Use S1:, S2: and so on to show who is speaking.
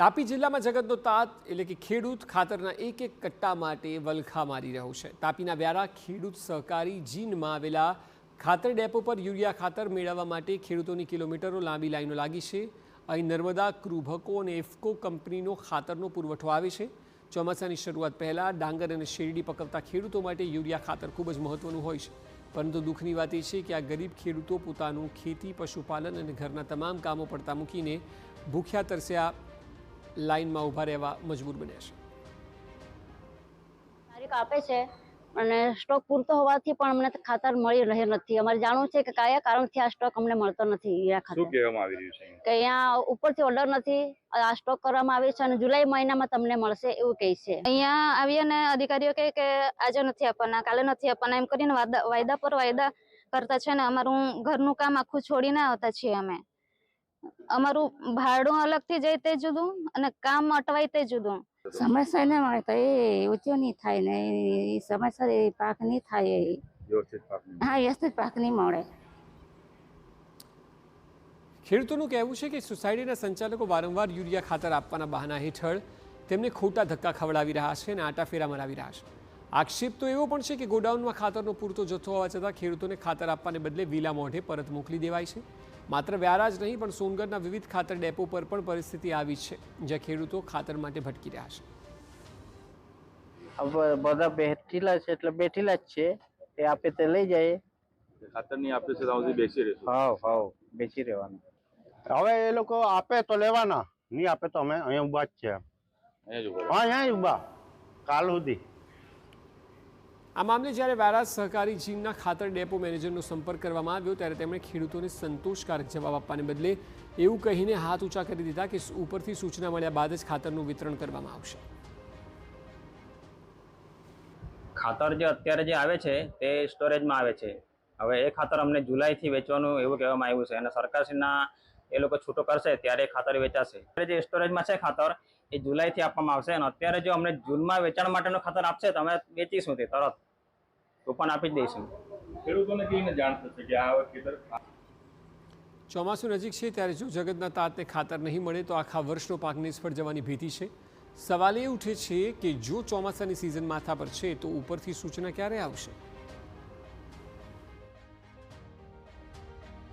S1: તાપી જિલ્લામાં જગતનો તાત એટલે કે ખેડૂત ખાતરના એક એક કટ્ટા માટે વલખા મારી રહ્યો છે। તાપીના વ્યારા ખેડૂત સહકારી જીનમાં આવેલા ખાતર ડેપો પર યુરિયા ખાતર મેળવવા માટે ખેડૂતોની કિલોમીટરો લાંબી લાઈનો લાગી છે। અહીં નર્મદા ક્રુભકો અને એફકો કંપનીનો ખાતરનો પુરવઠો આવે છે। ચોમાસાની શરૂઆત પહેલાં ડાંગર અને શેરડી પકવતા ખેડૂતો માટે યુરિયા ખાતર ખૂબ જ મહત્વનું હોય છે, પરંતુ દુઃખની વાત એ છે કે આ ગરીબ ખેડૂતો પોતાનું ખેતી, પશુપાલન અને ઘરના તમામ કામો પડતા મૂકીને ભૂખ્યા તરસ્યા લાઈનમાં ઊભા રહેવા મજબૂર બન્યા છે।
S2: તારીખ આપે છે અને સ્ટોક પૂરતો હોવાથી પણ અમને ખાતર મળી રહે નથી। અમારે જાણવું છે કે કયા કારણથી આ સ્ટોક અમને મળતો નથી। યુરિયા ખાતર
S3: શું કહેવામાં આવી રહ્યું છે
S2: કે અહીંયા ઉપરથી ઓર્ડર નથી, આ સ્ટોક કરવામાં આવે છે અને જુલાઈ મહિનામાં તમને મળશે એવું કહે છે।
S4: અહીંયા આવીએ ને અધિકારીઓ કહે કે આજે નથી આપવાના, કાલે નથી આપવાના એમ કરીને વાયદા પર વાયદા કરતા છે ને અમારું ઘરનું કામ આખું છોડીને આવતા છીએ। અમે અમારું ભાડું અલગથી જાય તે જુદું અને કામ અટવાય તે જુદું।
S5: સમયસર ને મળે તો એ ઊંચો નહીં થાય ને સમયસર એ પાક નહીં થાય।
S3: વ્યવસ્થિત પાક
S5: હા, વ્યવસ્થિત પાક નહીં મળે।
S1: ખેડૂતોનું કહેવું છે કે સોસાયટીના સંચાલકો વારંવાર યુરિયા ખાતર આપવાના બહાના હેઠળ તેમને ખોટા ધક્કા ખવડાવી રહ્યા છે અને આટાફેરા મરાવી રહ્યા છે। આક્ષેપ તો એવો પણ છે કે ગોડાઉનમાં ખાતરનો પૂરતો જથ્થો હોવા છતાં ખેડૂતોને ખાતર આપવાને બદલે વિલા મોઢે પરત મોકલી દેવાય છે। માત્ર વ્યારા જ નહીં પણ સોનગઢના વિવિધ ખાતર ડેપો પર પણ પરિસ્થિતિ આવી છે, જ્યાં ખેડૂતો ખાતર માટે ભટકી રહ્યા છે।
S6: હવે બધા બેઠેલા છે એટલે બેઠેલા જ છે, તે આપે તે લઈ જાય।
S3: ખાતર નહીં આપે છે ત્યાં સુધી બેસી રહેશું।
S6: હાવ બેસી રહેવાનું।
S7: હવે એ લોકો આપે તો લેવાના, નહીં આપે તો અમે અહીંયા ઊભા જ છે। અહીંયા જ ઊભા કાલ સુધી।
S1: આ મામલે જ્યારે વ્યારા સહકારી જીનના ખાતર ડેપો મેનેજરનો સંપર્ક કરવામાં આવ્યો ત્યારે તેમણે ખેડૂતોને સંતોષકારક જવાબ આપવાને બદલે એવું કહીને હાથ ઊંચા કરી દીધા કે ઉપરથી સૂચના મળ્યા બાદ જ ખાતરનું વિતરણ કરવામાં આવશે।
S8: ખાતર જે અત્યારે જે આવે છે તે સ્ટોરેજમાં આવે છે। હવે એ ખાતર અમને જુલાઈથી વેચવાનું એવું કહેવામાં આવ્યું છે અને સરકારશ્રીના એ લોકો છૂટો કરશે ત્યારે ખાતર વેચાશે। જે સ્ટોરેજમાં છે ખાતર એ જુલાઈથી આપવામાં આવશે અને અત્યારે જો અમને જૂનમાં વેચાણ માટેનું ખાતર આપશે તો અમે વેચીશું તે તરત તો પણ આપી જ દઈશું।
S3: ખેડૂતોને કહીને જાણ થશે કે આ ખેતર
S1: ચોમાસું નજીક છે ત્યારે જો જગતના તાતને ખાતર નહીં મળે તો આખા વર્ષનો પાક નિષ્ફળ જવાની ભીતિ છે। સવાલ એ ઉઠે છે કે જો ચોમાસાની સિઝન માથા પર છે તો ઉપરથી સૂચના ક્યારે આવશે?